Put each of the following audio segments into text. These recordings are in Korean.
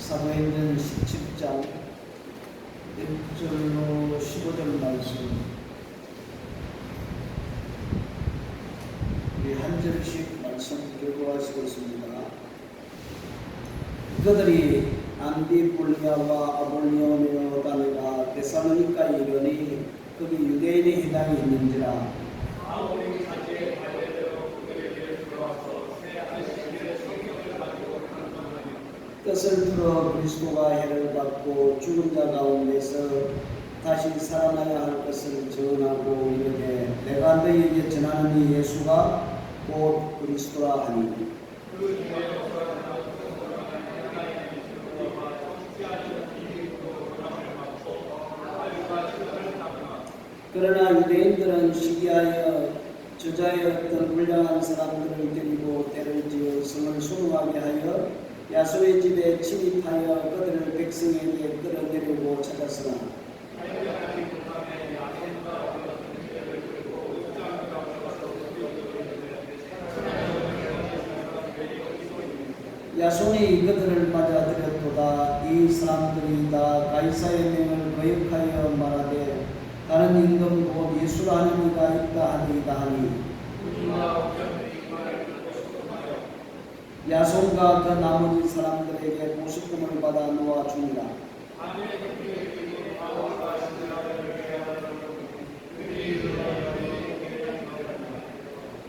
사도행전 17장 1절로 15절 말씀 우리 한 절씩 말씀 교도하시고 있습니다. 그들이 안디폴리아와 아볼리오니오 가느라 데살로니가에 이르니 거기 유대인의 회당이 있는지라. 뜻을 풀어 그리스도가 해를 받고 죽은 자 가운데서 다시 살아나야 할 것을 전하고 이르되 내가 너희에게 전하는 이 예수가 곧 그리스도라 하니. 그러나 유대인들은 시기하여 저자였던 훌륭한 사람들을 데리고 대를 지어 성을 수능하게 하여 야소의 집에 침입하여 그들을 백성에게 끌어내려고 찾았으나 야손이 그들을 맞아들였도다. 이 사람들이 다 가이사의 명을 거역하여 말하되 다른 임금 곧 예수라는 이가 있다 하니이다 하니 야손과 그 나머지 사람들에게 보식금을 받아 놓아 줍니다.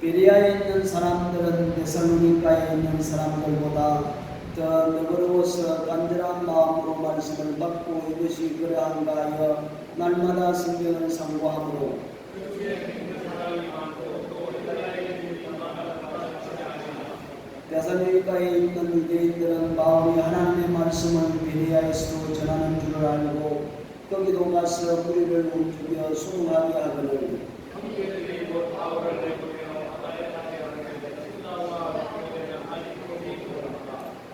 베레아에 있는 사람들은 데살로니가에 있는 사람들보다 더 너그러워서 간절한 마음으로 말씀을 받고 이것이 그러한가 하여 날마다 성경을 상고하므로 데살로니가에 있는 유대인들은 바울이 하나님의 말씀을 베레아에서도 전하는 줄을 알고 거기도 가서 무리를 움직여 수능하게 하거늘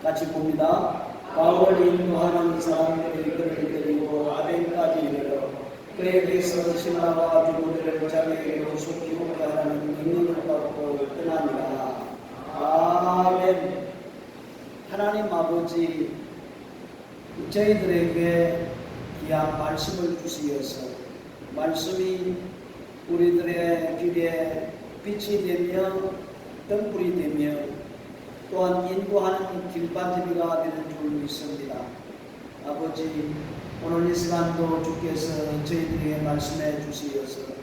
같이 봅니다. 바울을 인도하는 사람들이 그를 데리고 아덴까지 이르러 그에게서 신라와 주부들을 자기에게로 속히 오게 하라는 명령을 받고 떠나니라. 아멘. 하나님 아버지, 저희들에게 귀한 말씀을 주시어서 말씀이 우리들의 길에 빛이 되며 등불이 되며 또한 인도하는 길바지비가 되는 줄 믿습니다. 아버지, 오늘 이 시간도 주께서 저희들에게 말씀해 주시어서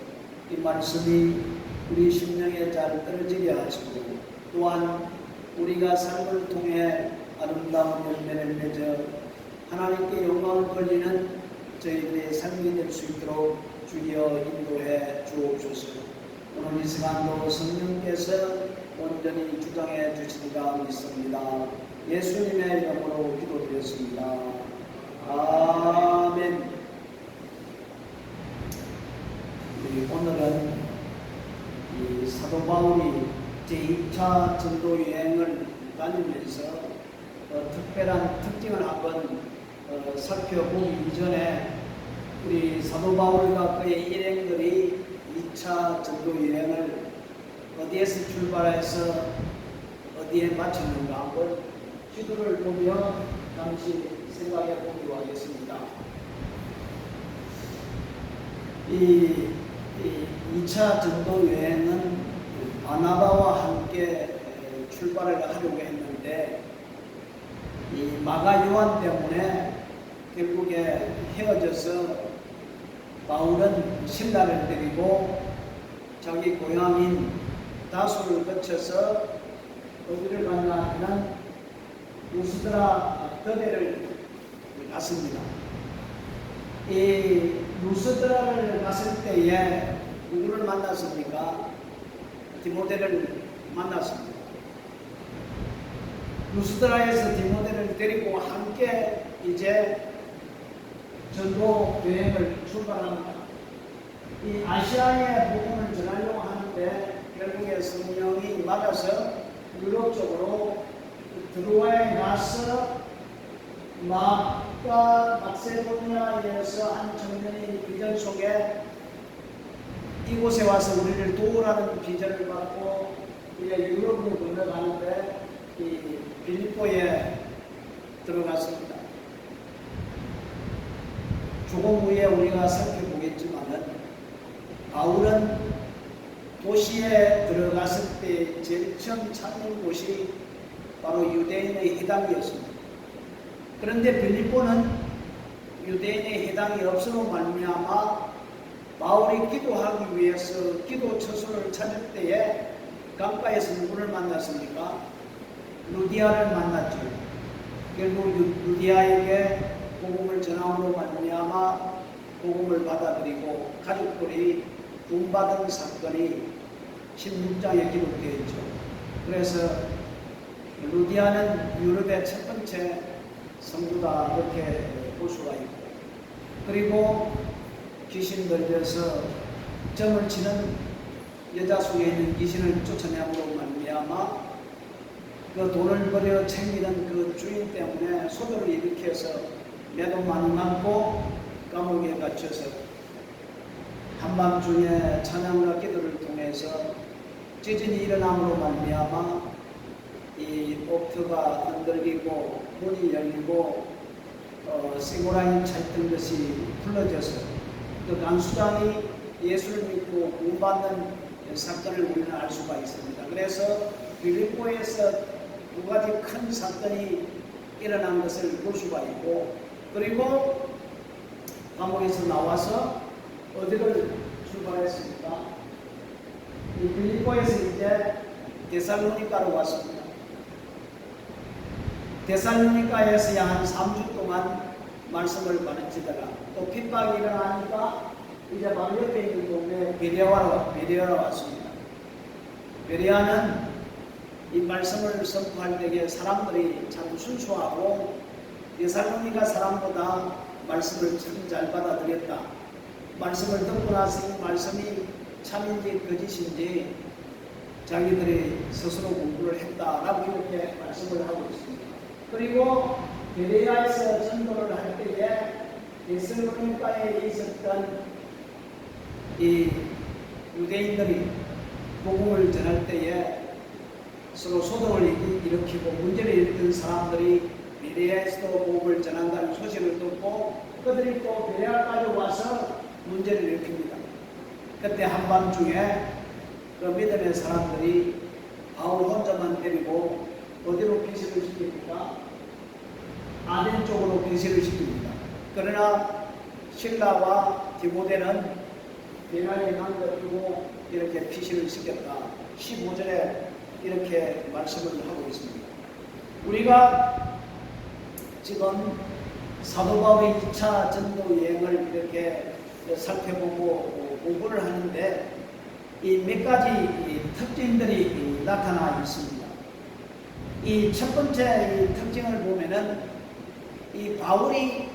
이 말씀이 우리 심령에 잘 떨어지게 하시고 또한 우리가 삶을 통해 아름다운 열매를 맺어 하나님께 영광을 돌리는 저희들의 삶이 될 수 있도록 주여 인도해 주옵소서. 오늘 이 시간도 성령께서 온전히 주장해 주시리라 믿습니다. 예수님의 이름으로 기도드렸습니다. 아멘. 오늘은 이 사도 바울이 제2차 전도 여행을 다니면서 특별한 특징을 한번 살펴보기 이전에 우리 사도 바울과 그의 일행들이 2차 전도 여행을 어디에서 출발해서 어디에 마쳤는가 한번 지도를 보며 잠시 생각해 보기로 하겠습니다. 이 2차 전도 여행은 바나바와 함께 출발을 하려고 했는데 이 마가 요한 때문에 결국에 헤어져서 바울은 신라를 데리고 자기 고향인 다소를 거쳐서 어디를 갔나 하면 루스드라 더베를 갔습니다. 이 루스드라를 갔을 때에 누구를 만났습니까? 디모데를 만났습니다. 루스드라에서 디모데를 데리고 함께 이제 전도 여행을 출발합니다. 이 아시아의 복음을 전하려고 하는데 결국에 성령이 맞아서 유럽 쪽으로 드로아에 가서 막과 막세도니아에서 한 청년이 비전 속에 이곳에 와서 우리를 도우라는 비전을 받고 이제 유럽으로 건너가는데 이 빌립보에 들어갔습니다. 조금 후에 우리가 살펴보겠지만은 바울은 도시에 들어갔을 때 제일 처음 찾는 곳이 바로 유대인의 회당이었습니다. 그런데 빌립보는 유대인의 회당이 없음으로 말미암아 바울이 기도하기 위해서 기도 처소를 찾을 때에 강가에서 누구를 만났습니까? 루디아를 만났죠. 결국 루디아에게 복음을 전함으로 말미암아 복음을 받아들이고 가족들이 구원받은 사건이 16장에 기록되어 있죠. 그래서 루디아는 유럽의 첫 번째 성부다 이렇게 볼 수가 있고, 그리고 귀신 들려서 점을 치는 여자 속에 있는 귀신을 쫓아내므로 말미암아 그 돈을 버려 챙기는 그 주인 때문에 소동을 일으켜서 매도 많이 맞고 감옥에 갇혀서 한밤중에 찬양과 기도를 통해서 지진이 일어남으로 말미암아 이 옥터가 흔들리고 문이 열리고 쇠고랑이 찰던 것이 풀어져서 그 간수장이 예수를 믿고 구원받는 사건을 우리는 알 수가 있습니다. 그래서 빌립보에서 두 가지 큰 사건이 일어난 것을 볼 수가 있고, 그리고 감옥에서 나와서 어디를 출발했습니까? 이 빌립보에서 이제 데살로니가로 왔습니다. 데살로니가에서 약 한 3주 동안 말씀을 가르치다가 또 핍박이 일어나니까 이제 바로 옆에 있는 동네 베레아로 왔습니다. 베레아는 이 말씀을 선포할 때에 사람들이 참 순수하고 데살로니가 사람보다 말씀을 참 잘 받아들였다. 말씀을 듣고 나서 이 말씀이 참인지 거짓인지 자기들이 스스로 공부를 했다라고 이렇게 말씀을 하고 있습니다. 그리고 베레아에서 전도를 할 때에 데살로니가에 있었던 이 유대인들이 복음을 전할 때에 서로 소동을 일으키고 문제를 일으킨 사람들이 베레아에서도 복음을 전한다는 소식을 듣고 그들이 또 베레아까지 와서 문제를 일으킵니다. 그때 한밤중에 그 믿음의 사람들이 바울 혼자만 데리고 어디로 변신을 시킵니까? 아덴 쪽으로 변신을 시킵니다. 그러나 실라와 디모데는 베레아에 남겨두고 이렇게 피신을 시켰다. 15절에 이렇게 말씀을 하고 있습니다. 우리가 지금 사도 바울의 2차 전도 여행을 이렇게 살펴보고 공부를 하는데 이 몇 가지 특징들이 나타나 있습니다. 이 첫 번째 특징을 보면은 이 바울이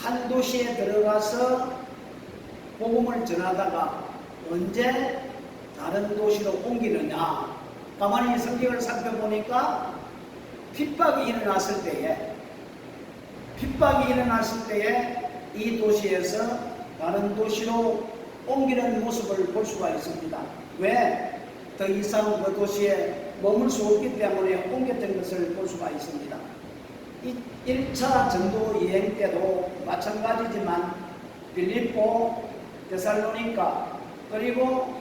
한 도시에 들어가서 복음을 전하다가 언제 다른 도시로 옮기느냐. 가만히 성경을 살펴보니까 핍박이 일어났을 때에 이 도시에서 다른 도시로 옮기는 모습을 볼 수가 있습니다. 왜? 더 이상 그 도시에 머물 수 없기 때문에 옮겼던 것을 볼 수가 있습니다. 이 1차 전도 여행 때도 마찬가지지만 빌립보, 데살로니가 그리고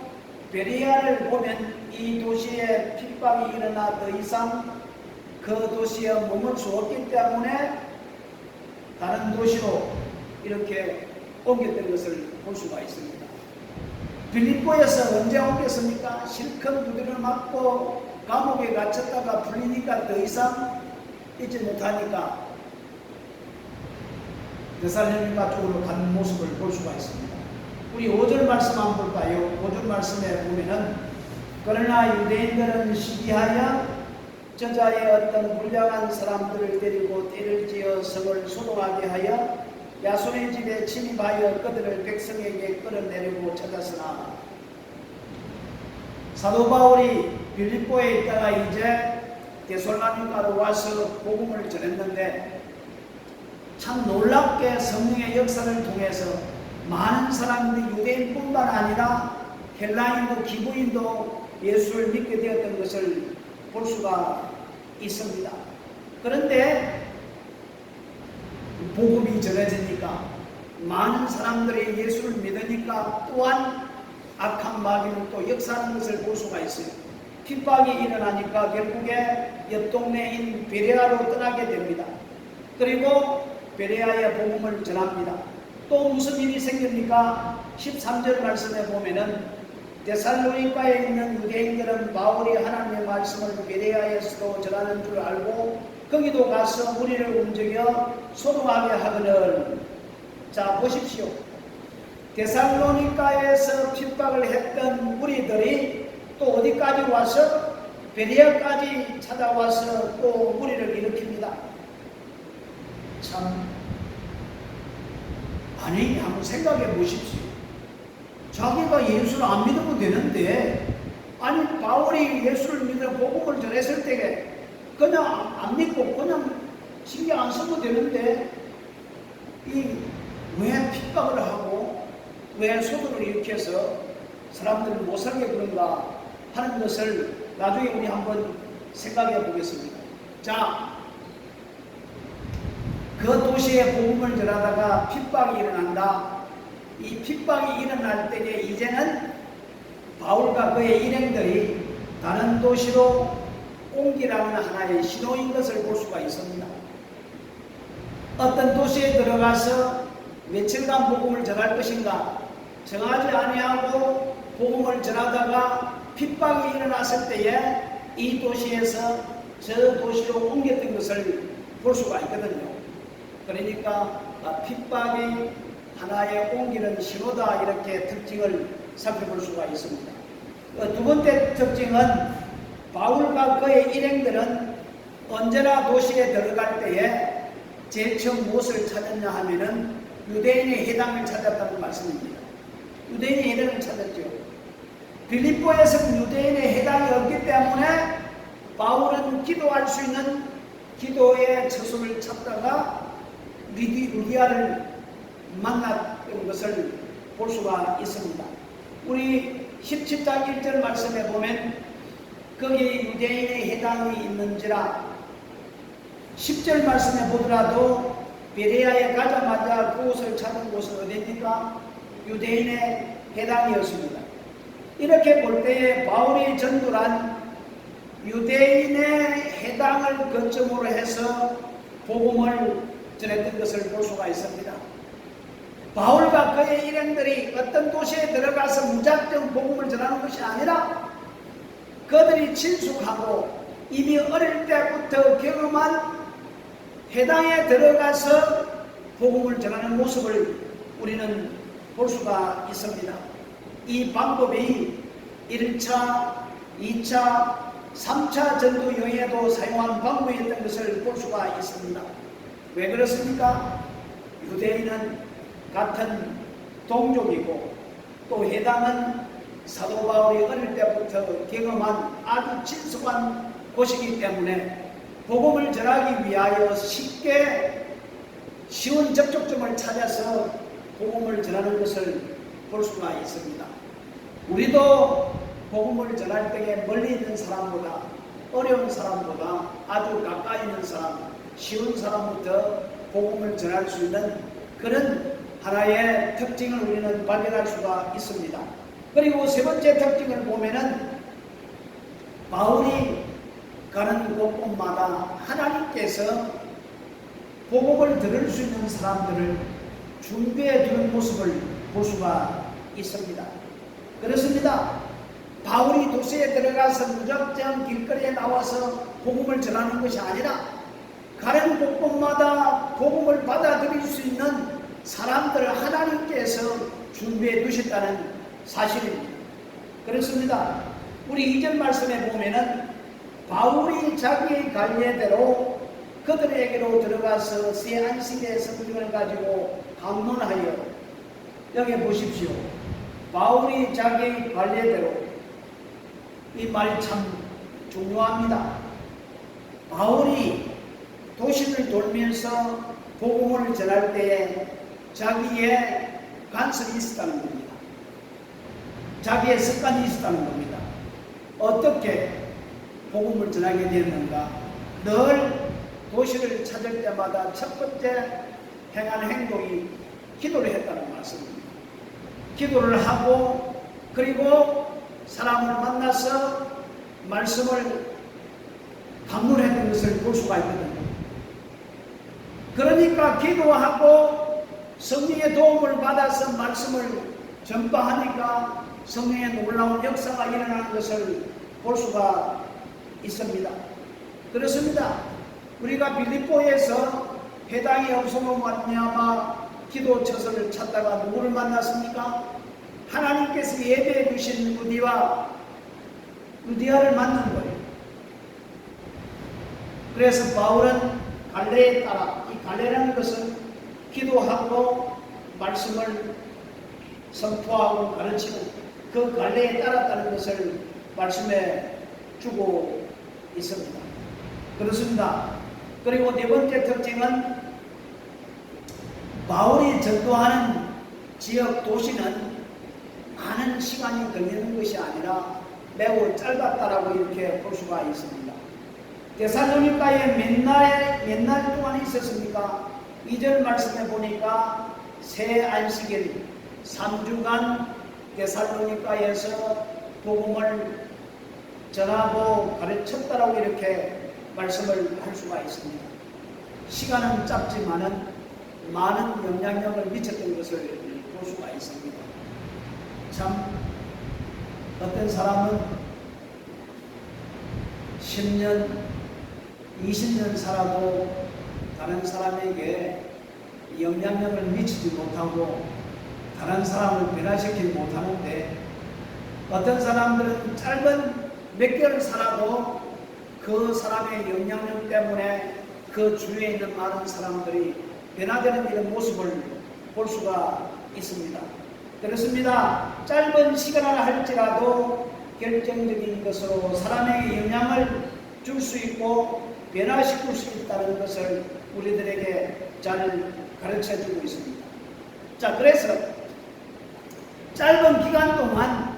베레아를 보면 이 도시에 핍박이 일어나 더 이상 그 도시에 머물 수 없기 때문에 다른 도시로 이렇게 옮겼던 것을 볼 수가 있습니다. 빌립보에서 언제 옮겼습니까? 실컷 두드려 맞고 감옥에 갇혔다가 풀리니까 더 이상 있지 못하니까 데살로니가 쪽으로 가는 모습을 볼 수가 있습니다. 우리 5절 말씀 한번 볼까요? 5절 말씀에 보면은 그러나 유대인들은 시기하여 저자의 어떤 불량한 사람들을 데리고 띠를 지어 성을 소동하게 하여 야손의 집에 침입하여 그들을 백성에게 끌어내려고 찾았으나 사도 바울이 빌립보에 있다가 이제 데살로니가로 와서 복음을 전했는데 참 놀랍게 성령의 역사를 통해서 많은 사람들이 유대인뿐만 아니라 헬라인도 기브인도 예수를 믿게 되었던 것을 볼 수가 있습니다. 그런데 복음이 전해지니까 많은 사람들이 예수를 믿으니까 또한 악한 마귀는 또 역사하는 것을 볼 수가 있어요. 핍박이 일어나니까 결국에 옆 동네인 베레아로 떠나게 됩니다. 그리고 베레아의 복음을 전합니다. 또 무슨 일이 생깁니까? 13절 말씀에 보면은 데살로니가에 있는 유대인들은 바울이 하나님의 말씀을 베레아에서도 전하는 줄 알고 거기도 가서 무리를 움직여 소동하게 하거늘. 자, 보십시오. 데살로니가에서 핍박을 했던 무리들이 또 어디까지 와서 베레아까지 찾아와서 또 무리를 일으킵니다. 참, 아니, 한번 생각해 보십시오. 자기가 예수를 안 믿으면 되는데, 아니, 바울이 예수를 믿어 복음을 전했을 때 그냥 안 믿고 그냥 신경 안 쓰면 되는데, 왜 핍박을 하고 왜 소동을 일으켜서 사람들을 못 살게 그런가 하는 것을 나중에 우리 한번 생각해 보겠습니다. 자, 그 도시에 복음을 전하다가 핍박이 일어난다. 이 핍박이 일어날 때에 이제는 바울과 그의 일행들이 다른 도시로 옮기라는 하나의 신호인 것을 볼 수가 있습니다. 어떤 도시에 들어가서 며칠간 복음을 전할 것인가 정하지 아니하고 복음을 전하다가 핍박이 일어났을 때에 이 도시에서 저 도시로 옮겼던 것을 볼 수가 있거든요. 그러니까 핍박이 하나의 옮기는 신호다, 이렇게 특징을 살펴볼 수가 있습니다. 두 번째 특징은 바울과 그의 일행들은 언제나 도시에 들어갈 때에 제일 처음 무엇을 찾았냐 하면은 유대인의 회당을 찾았다는 말씀입니다. 유대인의 회당을 찾았죠. 빌립보에서는 유대인의 회당이 없기 때문에 바울은 기도할 수 있는 기도의 처소를 찾다가 루디아를 만났던 것을 볼 수가 있습니다. 우리 17장 1절 말씀에 보면 거기 유대인의 회당이 있는지라, 10절 말씀에 보더라도 베레아에 가자마자 그곳을 찾은 곳은 어디입니까? 유대인의 회당이었습니다. 이렇게 볼 때에 바울이 전도한 유대인의 회당을 거점으로 해서 복음을 전했던 것을 볼 수가 있습니다. 바울과 그의 일행들이 어떤 도시에 들어가서 무작정 복음을 전하는 것이 아니라 그들이 친숙하고 이미 어릴 때부터 경험한 회당에 들어가서 복음을 전하는 모습을 우리는 볼 수가 있습니다. 이 방법이 1차, 2차, 3차 전도 여행에도 사용한 방법이었던 것을 볼 수가 있습니다. 왜 그렇습니까? 유대인은 같은 동족이고 또 회당은 사도 바울이 어릴 때부터 경험한 아주 친숙한 곳이기 때문에 복음을 전하기 위하여 쉽게 쉬운 접촉점을 찾아서 복음을 전하는 것을 볼 수가 있습니다. 우리도 복음을 전할 때에 멀리 있는 사람보다, 어려운 사람보다 아주 가까이 있는 사람, 쉬운 사람부터 복음을 전할 수 있는 그런 하나의 특징을 우리는 발견할 수가 있습니다. 그리고 세 번째 특징을 보면은 바울이 가는 곳곳마다 하나님께서 복음을 들을 수 있는 사람들을 준비해 두는 모습을 볼 수가 있습니다. 그렇습니다. 바울이 도시에 들어가서 무작정 길거리에 나와서 복음을 전하는 것이 아니라 가는 곳곳마다 복음을 받아들일 수 있는 사람들을 하나님께서 준비해 두셨다는 사실입니다. 그렇습니다. 우리 2절 말씀에 보면은 바울이 자기의 관례대로 그들에게로 들어가서 새 안식의 성경을 가지고 강론하여, 여기 보십시오. 바울이 자기의 관례대로, 이 말이 참 중요합니다. 바울이 도시를 돌면서 복음을 전할 때에 자기의 간섭이 있었다는 겁니다. 자기의 습관이 있었다는 겁니다. 어떻게 복음을 전하게 되었는가? 늘 도시를 찾을 때마다 첫 번째 행하는 행동이 기도를 했다는 말씀입니다. 기도를 하고 그리고 사람을 만나서 말씀을 강론했던 것을 볼 수가 있거든요. 그러니까 기도하고 성령의 도움을 받아서 말씀을 전파하니까 성령의 놀라운 역사가 일어나는 것을 볼 수가 있습니다. 그렇습니다. 우리가 빌립보에서 회당이 없음으로 말미암아 기도 처소를 찾다가 누구를 만났습니까? 하나님께서 예배해 주신 루디아를 만난 거예요. 그래서 바울은 갈래에 따라, 이 갈래라는 것은 기도하고 말씀을 선포하고 가르치고 그 갈래에 따랐다는 것을 말씀해 주고 있습니다. 그렇습니다. 그리고 네 번째 특징은 바울이 전도하는 지역 도시는 많은 시간이 걸리는 것이 아니라 매우 짧았다라고 이렇게 볼 수가 있습니다. 데살로니가에 몇 날 동안 있었습니까? 2절 말씀에 보니까 새 안식일 3주간 데살로니가에서 복음을 전하고 가르쳤다라고 이렇게 말씀을 할 수가 있습니다. 시간은 짧지만은 많은 영향력을 미쳤던 것을 볼 수가 있습니다. 참 어떤 사람은 10년, 20년 살아도 다른 사람에게 영향력을 미치지 못하고 다른 사람을 변화시키지 못하는데 어떤 사람들은 짧은 몇 개월 살아도 그 사람의 영향력 때문에 그 주위에 있는 많은 사람들이 변화되는 이런 모습을 볼 수가 있습니다. 그렇습니다. 짧은 시간을 할지라도 결정적인 것으로 사람에게 영향을 줄 수 있고 변화시킬 수 있다는 것을 우리들에게 잘 가르쳐주고 있습니다. 자, 그래서 짧은 기간 동안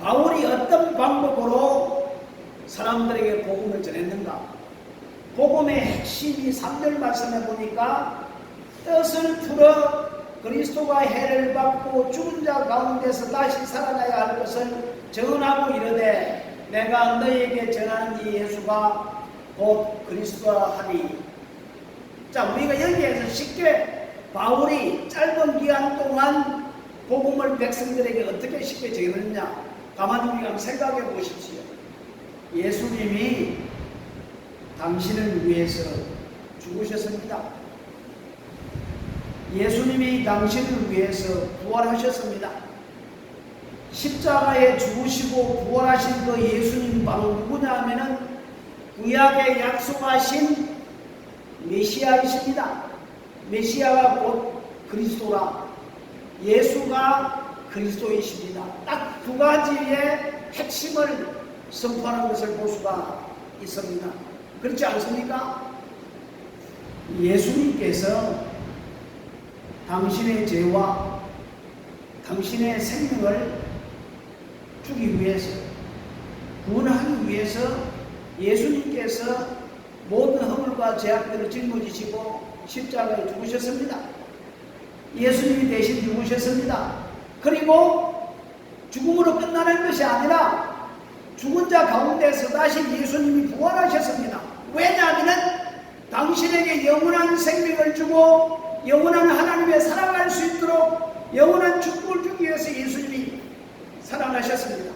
바울이 어떤 방법으로 사람들에게 복음을 전했는가? 복음의 핵심이 3절 말씀에 보니까 뜻을 풀어 그리스도가 해를 받고 죽은 자 가운데서 다시 살아나야 할 것을 전하고 이르되 내가 너희에게 전하는 이 예수가 곧 그리스도라 하니. 자, 우리가 여기에서 쉽게 바울이 짧은 기간 동안 복음을 백성들에게 어떻게 쉽게 전했느냐 가만히 우리가 한번 생각해 보십시오. 예수님이 당신을 위해서 죽으셨습니다. 예수님이 당신을 위해서 부활하셨습니다. 십자가에 죽으시고 부활하신 그 예수님 바로 누구냐 하면은 구약에 약속하신 메시아이십니다. 메시아가 곧 그리스도라. 예수가 그리스도이십니다. 딱 두 가지의 핵심을 선포하는 것을 볼 수가 있습니다. 그렇지 않습니까? 예수님께서 당신의 죄와 당신의 생명을 주기 위해서, 구원하기 위해서 예수님께서 모든 허물과 죄악들을 짊어지시고 십자가에 죽으셨습니다. 예수님이 대신 죽으셨습니다. 그리고 죽음으로 끝나는 것이 아니라 죽은 자 가운데서 다시 예수님이 부활하셨습니다. 왜냐하면 당신에게 영원한 생명을 주고 영원한 하나님의 살아갈 수 있도록 영원한 축복을 주기 위해서 예수님이 살아나셨습니다.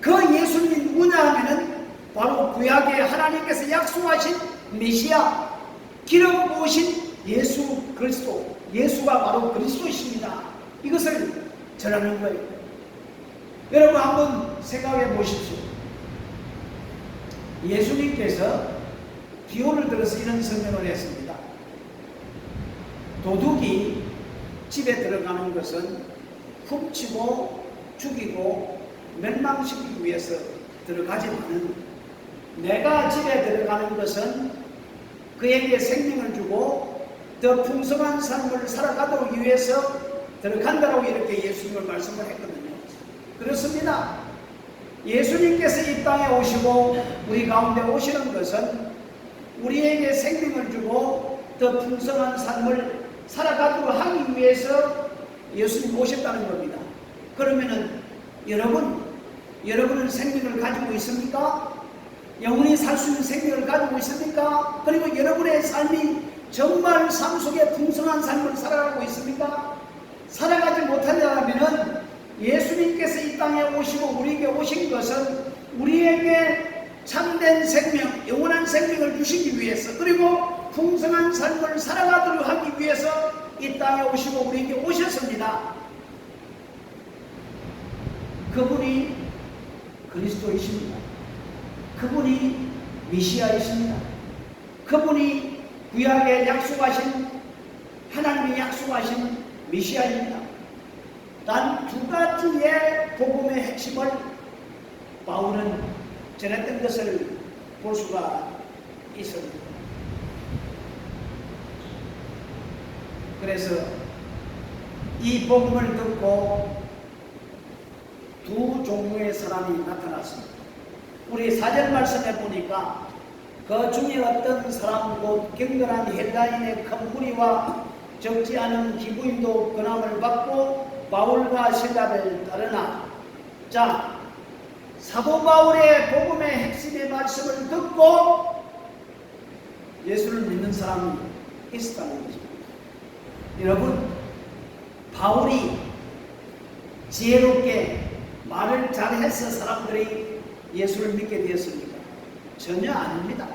그 예수님이 누구냐 하면은 바로 구약에 하나님께서 약속하신 메시아, 기름 부으신 예수 그리스도, 예수가 바로 그리스도이십니다. 이것을 전하는 거예요. 여러분 한번 생각해 보십시오. 예수님께서 기호를 들어서 이런 설명을 했습니다. 도둑이 집에 들어가는 것은 훔치고 죽이고 멸망시키기 위해서 들어가지만은 내가 집에 들어가는 것은 그에게 생명을 주고 더 풍성한 삶을 살아가도록 위해서 들어간다고 이렇게 예수님을 말씀을 했거든요. 그렇습니다. 예수님께서 이 땅에 오시고 우리 가운데 오시는 것은 우리에게 생명을 주고 더 풍성한 삶을 살아가도록 하기 위해서 예수님 오셨다는 겁니다. 그러면은 여러분은 생명을 가지고 있습니까? 영원히 살 수 있는 생명을 가지고 있습니까? 그리고 여러분의 삶이 정말 삶 속에 풍성한 삶을 살아가고 있습니까? 살아가지 못하려면 예수님께서 이 땅에 오시고 우리에게 오신 것은 우리에게 참된 생명, 영원한 생명을 주시기 위해서, 그리고 풍성한 삶을 살아가도록 하기 위해서 이 땅에 오시고 우리에게 오셨습니다. 그분이 그리스도이십니다. 그분이 메시아이십니다. 그분이 구약에 약속하신, 하나님이 약속하신 메시아입니다. 단 두 가지의 복음의 핵심을 바울은 전했던 것을 볼 수가 있습니다. 그래서 이 복음을 듣고 두 종류의 사람이 나타났습니다. 우리 4절 말씀에 보니까 그 중에 어떤 사람 곧 경건한 헬라인의 큰 무리와 적지 않은 기부인도 권함을 받고 바울과 실라를 따르나, 자, 사도 바울의 복음의 핵심의 말씀을 듣고 예수를 믿는 사람이 있었다는 것입니다. 여러분, 바울이 지혜롭게 말을 잘해서 사람들이 예수를 믿게 되었습니까? 전혀 아닙니다.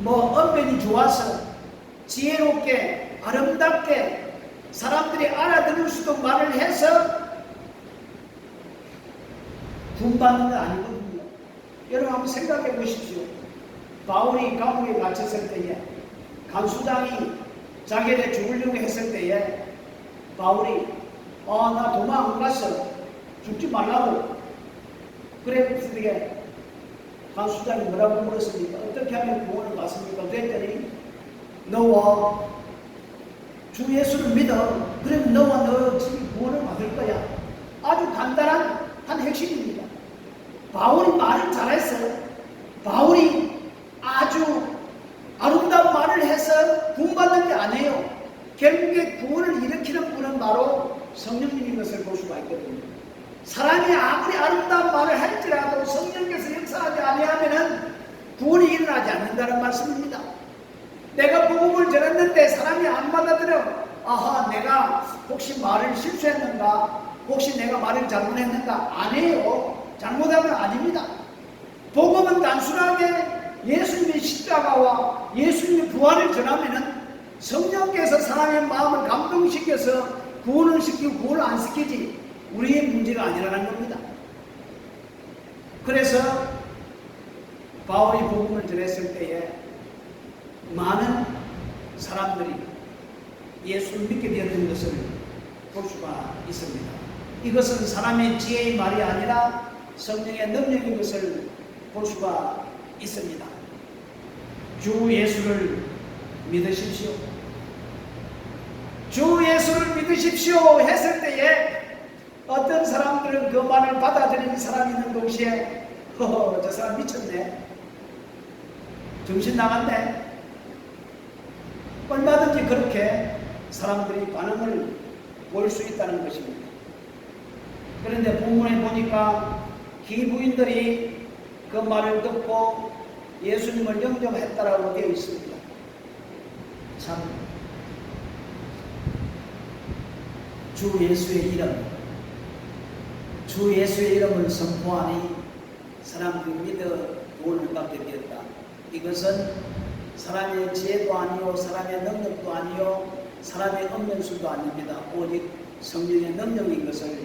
언변이 좋아서 지혜롭게 아름답게 사람들이 알아들을 수도 말을 해서 구원받는 건 아니거든요. 여러분 한번 생각해 보십시오. 바울이 감옥에 갇혔을 때에 간수장이 자기를 죽으려고 했을 때에 바울이 나 도망 안 갔어, 죽지 말라고. 그랬더니 간수장이 뭐라고 물었습니까? 어떻게 하면 구원을 받습니까? 그랬더니 너와 주 예수를 믿어. 그러면 너와 너 집이 구원을 받을 거야. 아주 간단한 한 핵심입니다. 바울이 말을 잘했어요. 바울이 아주 아름다운 말을 해서 구원받는 게 아니에요. 결국에 구원을 일으키는 분은 바로 성령님인 것을 볼 수가 있거든요. 사람이 아무리 아름다운 말을 할지라도 성령께서 역사하지 아니하면 구원이 일어나지 않는다는 말씀입니다. 내가 복음을 전했는데 사람이 안 받아들여. 아하, 내가 혹시 말을 실수했는가? 혹시 내가 말을 잘못했는가? 아니에요. 잘못하면 아닙니다. 복음은 단순하게 예수님의 십자가와 예수님의 부활을 전하면은 성령께서 사람의 마음을 감동시켜서 구원을 시키고 구원을 안 시키지 우리의 문제가 아니라는 겁니다. 그래서 바울이 복음을 전했을 때에 많은 사람들이 예수를 믿게 되었던 것을 볼 수가 있습니다. 이것은 사람의 지혜의 말이 아니라 성령의 능력인 것을 볼 수가 있습니다. 주 예수를 믿으십시오. 주 예수를 믿으십시오 했을 때에 어떤 사람들은 그 말을 받아들이는 사람이 있는 동시에 저 사람 미쳤네, 정신 나갔네, 얼마든지 그렇게 사람들이 반응을 보일 수 있다는 것입니다. 그런데 본문에 보니까 기부인들이 그 말을 듣고 예수님을 영접했다라고 되어 있습니다. 참, 주 예수의 이름, 주 예수의 이름을 선포하니 사람들이 믿어 구원을 받게 되었다. 이것은 사람의 지혜도 아니요, 사람의 능력도 아니요, 사람의 언변술도 아닙니다. 오직 성령의 능력인 것을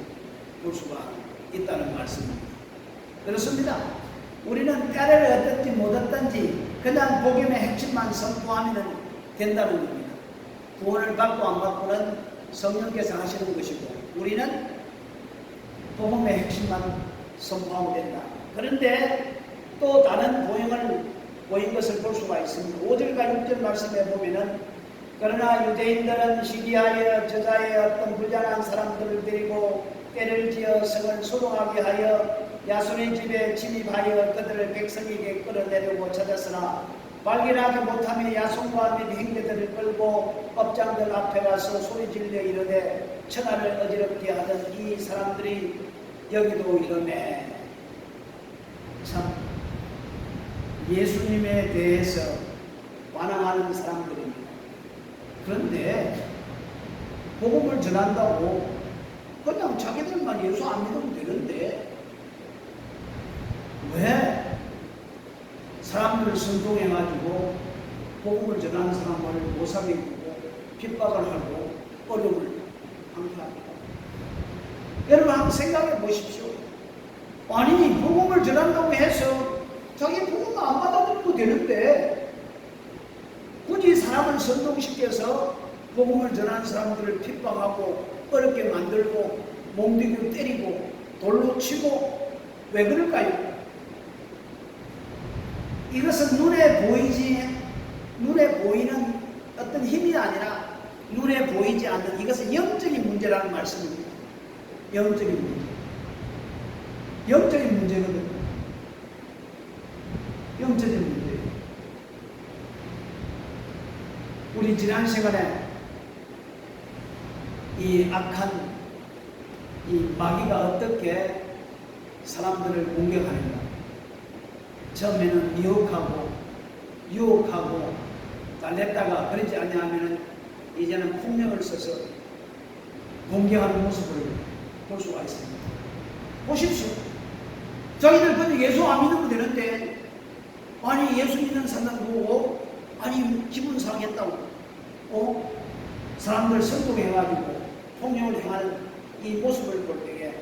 볼 수가 있다는 말씀입니다. 그렇습니다. 우리는 때를 얻든지 못 얻든지 그냥 복음의 핵심만 선포하면 된다는 겁니다. 구원을 받고 안 받고는 성령께서 하시는 것이고 우리는 복음의 핵심만 선포하면 된다. 그런데 또 다른 보인 것을 볼 수가 있습니다. 5절과 6절 말씀에 보면은 그러나 유대인들은 시기하여 저자의 어떤 부자란 사람들을 데리고 때를 지어 성을 소동하게 하여 야손의 집에 침입하여 그들을 백성에게 끌어내려고 찾았으나 발견하지 못하며 야손과 및 형제들을 끌고 업장들 앞에 가서 소리질러 이르되 천하를 어지럽게 하던 이 사람들이 여기도 이러네. 참 예수님에 대해서 반항하는 사람들입니다. 그런데 복음을 전한다고 그냥 자기들만 예수 안 믿으면 되는데 왜 사람들을 선동해가지고 복음을 전하는 사람을 못살게 구고 핍박을 하고 어려움을 항해합니까? 여러분 한번 생각해 보십시오. 아니 복음을 전한다고 해서 자기 복음을 안 받아들여도 되는데 굳이 사람을 선동시켜서 복음을 전하는 사람들을 핍박하고 어렵게 만들고 몽둥이로 때리고 돌로 치고 왜 그럴까요? 이것은 눈에 보이는 어떤 힘이 아니라 눈에 보이지 않는 이것은 영적인 문제라는 말씀입니다. 영적인 문제. 영적인 문제거든요. 영적인 문제. 우리 지난 시간에 이 악한 이 마귀가 어떻게 사람들을 공격하는가. 처음에는 미혹하고 유혹하고 달랬다가 그러지 않냐면은 이제는 폭력을 써서 공격하는 모습을 볼 수가 있습니다. 보십시오. 자기들 그냥 예수 안 믿으면 되는데 아니 예수 믿는 사람 보고 아니 기분 상했다고 사람들 선동해가지고 폭력을 행하는 이 모습을 볼 때에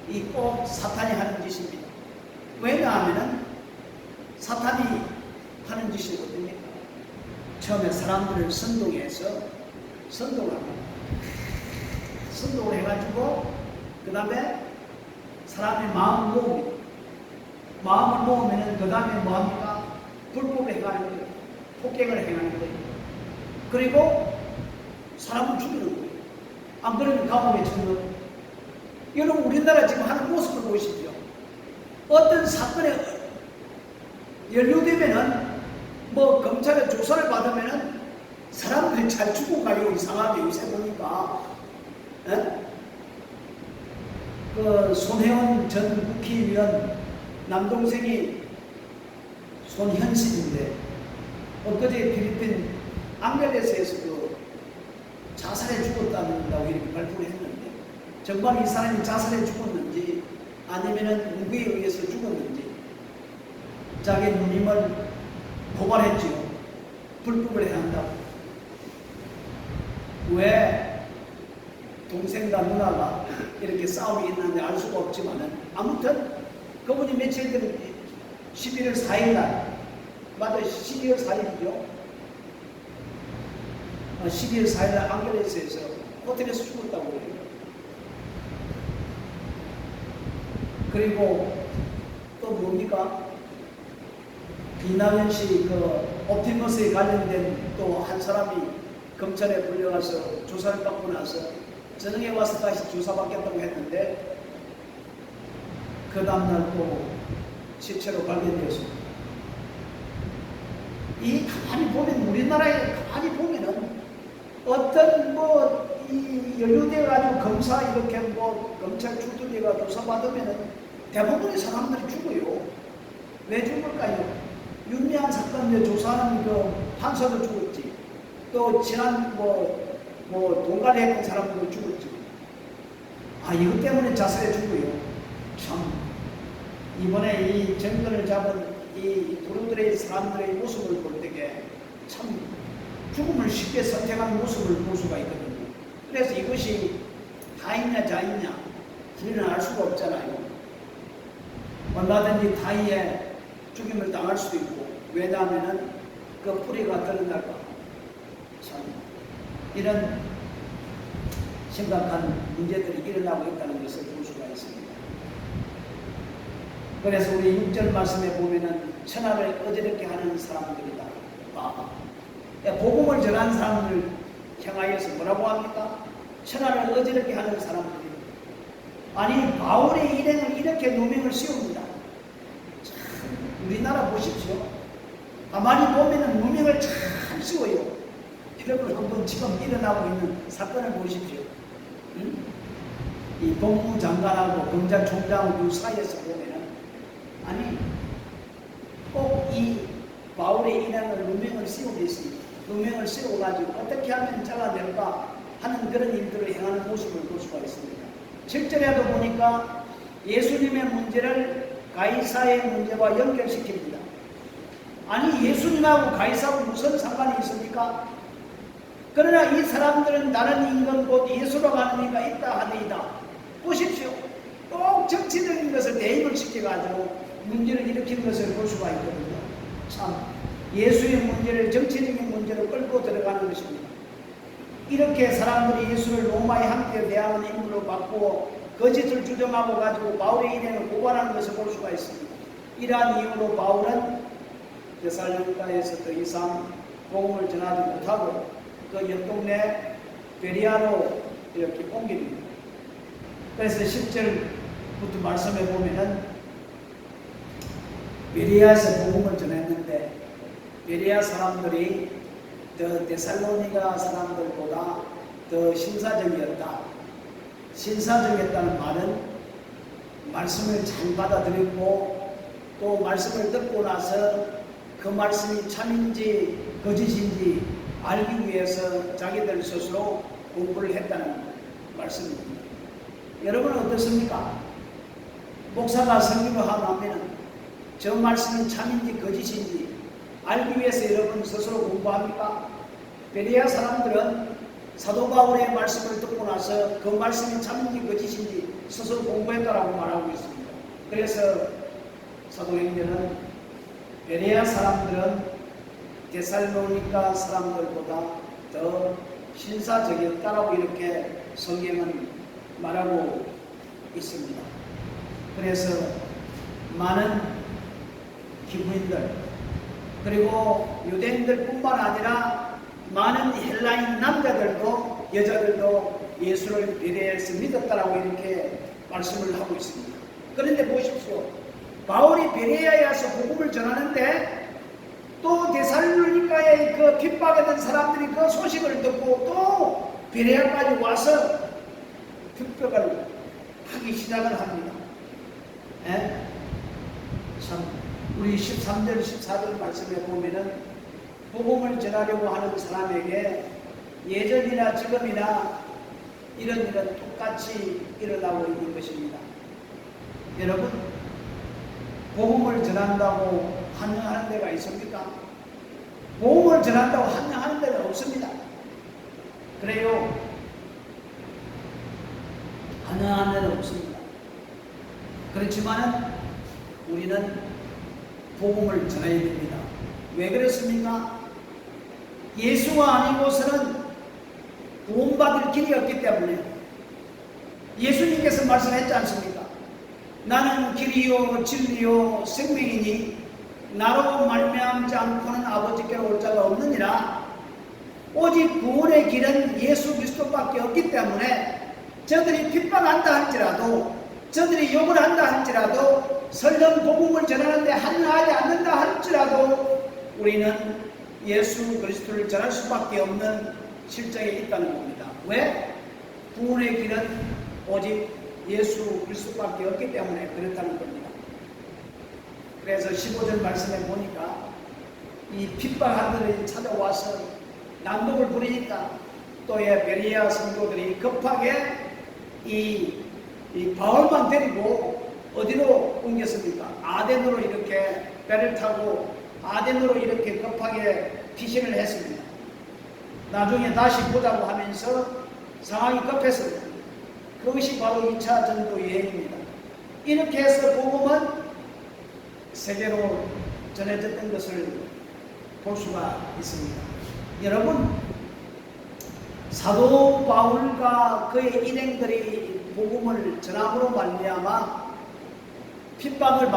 이 꼭 사탄이 하는 짓입니다. 왜냐하면은 사탄이 하는 짓이 어딥니까? 처음에 사람들을 선동해서 선동을 합니다. 선동을 해가지고 그 다음에 사람의 마음을 모읍니다. 마음을 모으면 그 다음에 뭐합니까? 불법을 행하는 거예요. 폭행을 행하는 거예요. 그리고 사람을 죽이는 거예요. 안 그러면 감옥에 쳐넣는 거예요. 여러분 우리나라 지금 하는 모습을 보십시오. 어떤 사건에 연루되면은 뭐 검찰의 조사를 받으면은 사람들이 잘 죽어가요. 이상하게 요새 보니까 그 손혜원 전 국회의원 남동생이 손현신인데 엊그제 필리핀 앙겔레스에서 그 자살해 죽었다고 이렇게 발표를 했는데 정말 이 사람이 자살해 죽었는지 아니면은 무기에 의해서 죽었는지 자기 누님을 고발했지요. 불법을 해야 한다고. 왜 동생과 누나가 이렇게 싸움이 있는지 알 수가 없지만은 아무튼 그분이 며칠 전에 11월 4일 날 맞아요. 12월 4일이죠. 12월 4일 날 앙겔레스에서 호텔에서 죽었다고 해요. 그리고 또 뭡니까? 이낙연 씨 그 옵티머스에 관련된 또 한 사람이 검찰에 불려가서 조사를 받고 나서 저녁에 와서 다시 조사받겠다고 했는데 그 다음날 또 시체로 발견되었습니다. 이 가만히 보면 우리나라에 가만히 보면은 어떤 뭐 이 연루되어 가지고 검사 이렇게 뭐 검찰 출두되가 조사받으면은 대부분의 사람들이 죽어요. 왜 죽을까요? 윤미향 사건 조사하는 그 판사도 죽었지. 또 지난 뭐 동갈래 했던 사람들도 죽었지. 이것 때문에 자살해 죽어요. 참 이번에 이 정권을 잡은 이 도루들의 사람들의 모습을 볼 때에 참 죽음을 쉽게 선택하는 모습을 볼 수가 있거든요. 그래서 이것이 다있냐 자있냐 우리는 알 수가 없잖아요. 얼마든지 다이에 죽임을 당할 수도 있고 왜냐하면 그 뿌리가 드러날까 참 이런 심각한 문제들이 일어나고 있다는 것을 볼 수가 있습니다. 그래서 우리 6절 말씀에 보면은 천하를 어지럽게 하는 사람들이다. 복음을 전하는 사람을 향하여서 뭐라고 합니까? 천하를 어지럽게 하는 사람들이. 아니 바울의 일행을 이렇게 누명을 씌웁니다. 참, 우리나라 보십시오. 가만히 보면은 무명을 참 씌워요. 여러분 한번 지금 일어나고 있는 사건을 보십시오. 응? 이 법무장관하고 검찰총장하고 그 사이에서 보면은 아니 꼭 이 바울의 인행을 누명을 씌우고 있습니다. 누명을 씌워가지고 어떻게 하면 잘라낼까 하는 그런 일들을 행하는 모습을 볼 수가 있습니다. 7절에도 보니까 예수님의 문제를 가이사의 문제와 연결시킵니다. 아니 예수님하고 가이사하고 무슨 상관이 있습니까? 그러나 이 사람들은 다른 임금 곧 예수라고 하는 이가 있다 하더이다. 보십시오. 꼭 정치적인 것을 대입을 시켜가지고 문제를 일으키는 것을 볼 수가 있거든요. 참 예수의 문제를 정치적인 문제로 끌고 들어가는 것입니다. 이렇게 사람들이 예수를 로마의 함께 대항하는 인물로 바꾸어 거짓을 주장하고 가지고 바울의 인행을 고발하는 것을 볼 수가 있습니다. 이러한 이유로 바울은 데살로니가에서 더 이상 복음을 전하지 못하고 그 옆동네 베리아로 이렇게 옮깁니다. 그래서 10절부터 말씀해 보면은 베리아에서 복음을 전했는데 베리아 사람들이 더 데살로니가 사람들보다 더 신사적이었다. 신사적이었다는 말은 말씀을 잘 받아들였고 또 말씀을 듣고 나서 그 말씀이 참인지 거짓인지 알기 위해서 자기들 스스로 공부를 했다는 말씀입니다. 여러분은 어떻습니까? 목사가 설교를 하면 저 말씀이 참인지 거짓인지 알기 위해서 여러분 스스로 공부합니까? 베레아 사람들은 사도 바울의 말씀을 듣고 나서 그 말씀이 참인지 거짓인지 스스로 공부했다라고 말하고 있습니다. 그래서 사도행전은 베레아 사람들은 데살로니가 사람들보다 더 신사적이었다라고 이렇게 성경은 말하고 있습니다. 그래서 많은 기부인들 그리고 유대인들 뿐만 아니라 많은 헬라인 남자들도 여자들도 예수를 베레아에서 믿었다라고 이렇게 말씀을 하고 있습니다. 그런데 보십시오. 바울이 베레아에 와서 복음을 전하는데 또 데살로니가의 그 핍박하던 사람들이 그 소식을 듣고 또 베레아까지 와서 핍박을 하기 시작을 합니다. 참 우리 13절 14절 말씀에 보면은 복음을 전하려고 하는 사람에게 예전이나 지금이나 이런 일은 똑같이 일어나고 있는 것입니다. 여러분 복음을 전한다고 환영하는 데가 있습니까? 복음을 전한다고 환영하는 데는 없습니다. 그래요. 환영하는 데는 없습니다. 그렇지만은 우리는 복음을 전해야 됩니다. 왜 그렇습니까? 예수가 아니고서는 구원받을 길이 없기 때문에 예수님께서 말씀했지 않습니까? 나는 길이요 진리요 생명이니 나로 말미암지 않고는 아버지께로 올 자가 없느니라. 오직 구원의 길은 예수 그리스도밖에 없기 때문에 저들이 핍박한다 할지라도 저들이 욕을 한다 할지라도 설령 복음을 전하는데 한하지 않는다 할지라도 우리는 예수 그리스도를 전할 수밖에 없는 실정에 있다는 겁니다. 왜? 구원의 길은 오직 예수 그리스도밖에 없기 때문에 그렇다는 겁니다. 그래서 15절 말씀에 보니까 이 핍박한들이 찾아와서 난독을 부리니까 또 베레아 성도들이 급하게 이 바울만 데리고 어디로 옮겼습니까? 아덴으로 이렇게 배를 타고 아덴으로 이렇게 급하게 피신을 했습니다. 나중에 다시 보자고 하면서 상황이 급했습니다. 그것이 바로 2차 전도 여행입니다. 이렇게 해서 복음은 세계로 전해졌던 것을 볼 수가 있습니다. 여러분, 사도 바울과 그의 일행들이 복음을 전함으로 말미암아 핍박을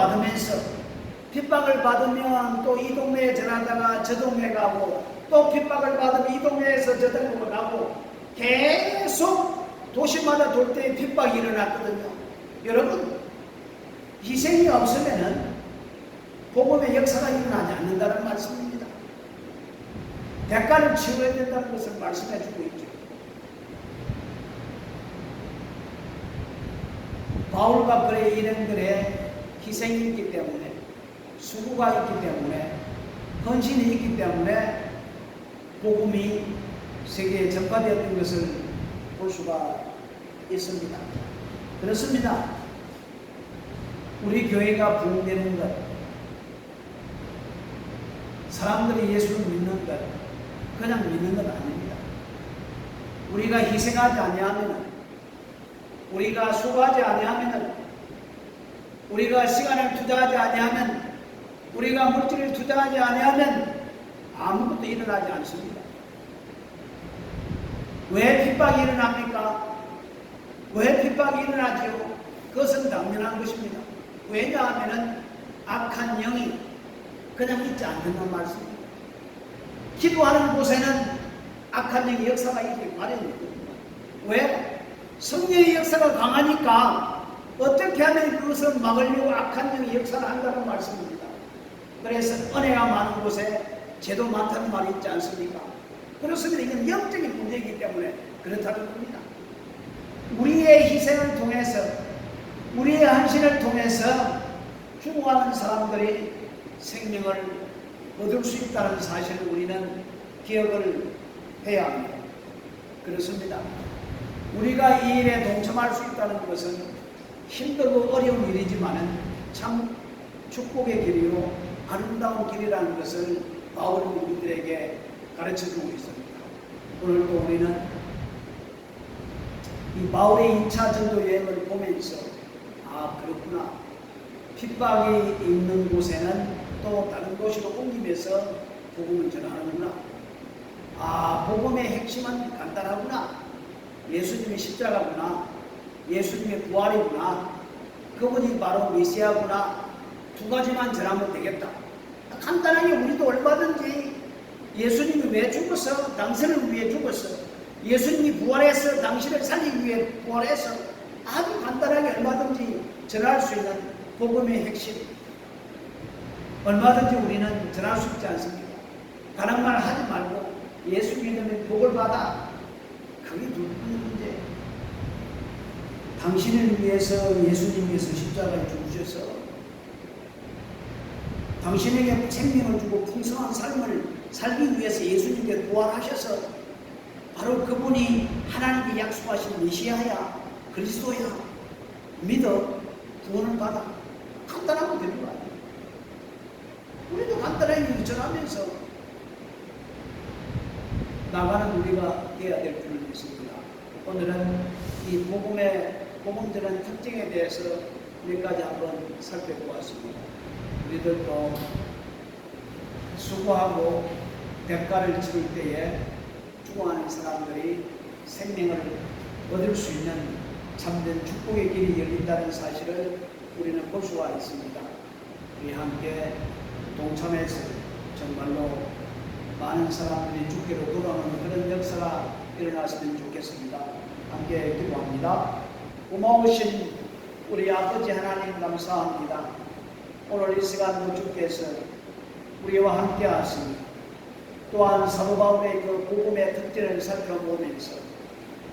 받으면 또 이 동네에 전하다가 저 동네 가고 또 핍박을 받으면 이 동네에서 저 동네로 가고 계속 도시마다 돌 때 핍박이 일어났거든요. 여러분, 희생이 없으면은 복음의 역사가 일어나지 않는다는 말씀입니다. 대가를 치러야 된다는 것을 말씀해 주고 있죠. 바울과 그의 일행들의 희생이 있기 때문에, 수고가 있기 때문에, 헌신이 있기 때문에 복음이 세계에 전파되었던 것을 볼 수가 있습니다. 그렇습니다. 우리 교회가 부흥되는 것, 사람들이 예수를 믿는 것, 그냥 믿는 건 아닙니다. 우리가 희생하지 아니하면, 우리가 수고하지 아니하면, 우리가 시간을 투자하지 아니하면, 우리가 물질을 투자하지 아니하면 아무것도 일어나지 않습니다. 왜 핍박이 일어납니까? 왜 핍박이 일어나지요? 그것은 당연한 것입니다. 왜냐하면 악한 영이 그냥 있지 않는다는 말씀입니다. 기도하는 곳에는 악한 영의 역사가 있기 마련입니다. 왜? 성령의 역사가 강하니까 어떻게 하면 그것을 막으려고 악한 영의 역사를 한다는 말씀입니다. 그래서 은혜가 많은 곳에 죄도 많다는 말이 있지 않습니까? 그렇습니다. 이건 영적인 문제이기 때문에 그렇다는 겁니다. 우리의 희생을 통해서, 우리의 헌신을 통해서 죽어가는 사람들이 생명을 얻을 수 있다는 사실을 우리는 기억을 해야 합니다. 그렇습니다. 우리가 이 일에 동참할 수 있다는 것은 힘들고 어려운 일이지만은 참 축복의 길이요 아름다운 길이라는 것을 바울이 우리들에게 가르쳐주고 있습니다. 오늘도 우리는 이 바울의 2차 전도 여행을 보면서 그렇구나. 핍박이 있는 곳에는 또 다른 곳으로 옮기면서 복음을 전하는구나. 복음의 핵심은 간단하구나. 예수님의 십자가구나. 예수님의 부활이구나. 그분이 바로 메시아구나. 두 가지만 전하면 되겠다. 간단하게 우리도 얼마든지 예수님이 왜 죽었어? 당신을 위해 죽었어. 예수님이 부활해서 당신을 살리기 위해 부활해서 아주 간단하게 얼마든지 전할 수 있는 복음의 핵심, 얼마든지 우리는 전할 수 있지 않습니까? 다른 말 하지 말고 예수 믿으면 복을 받아. 그게 누구의 문제? 당신을 위해서 예수님께서 십자가에 죽으셔서 당신에게 생명을 주고 풍성한 삶을 살기 위해서 예수님께 부활하셔서 바로 그분이 하나님께 약속하신 메시아야, 그리스도야. 믿어 구원을 받아. 간단하고 되는 거 아니에요. 우리도 간단하게 전하면서 나가는 우리가 되어야 될 줄을 믿습니다. 오늘은 이 복음들은 특징에 대해서 몇 가지 한번 살펴보았습니다. 우리들도 수고하고 대가를 치를 때에 죽어가는 사람들이 생명을 얻을 수 있는 참된 축복의 길이 열린다는 사실을 우리는 볼 수가 있습니다. 우리 함께 동참해서 정말로 많은 사람들이 주께로 돌아오는 그런 역사가 일어났으면 좋겠습니다. 함께 기도합니다. 고마우신 우리 아버지 하나님 감사합니다. 오늘 이 시간도 주께서 우리와 함께 하십니다. 또한 사도 바울의 그 복음의 특징을 살펴보면서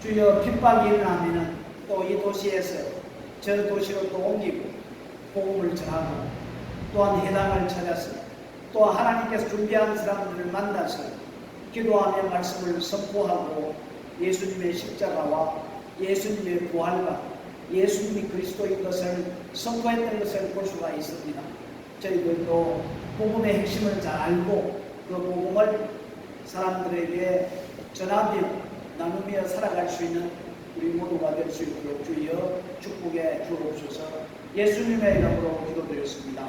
주여 핍박이 일어나면 또 이 도시에서 저 도시로 또 옮기고 복음을 전하고 또한 해당을 찾아서 또 하나님께서 준비한 사람들을 만나서 기도하며 말씀을 선포하고 예수님의 십자가와 예수님의 부활과 예수님이 그리스도인 것을 선포했던 것을 볼 수가 있습니다. 저희들도 복음의 핵심을 잘 알고 그 복음을 사람들에게 전하며 나누며 살아갈 수 있는 우리 모두가 될 수 있도록 주여 축복해 주옵소서. 예수님의 이름으로 기도드렸습니다.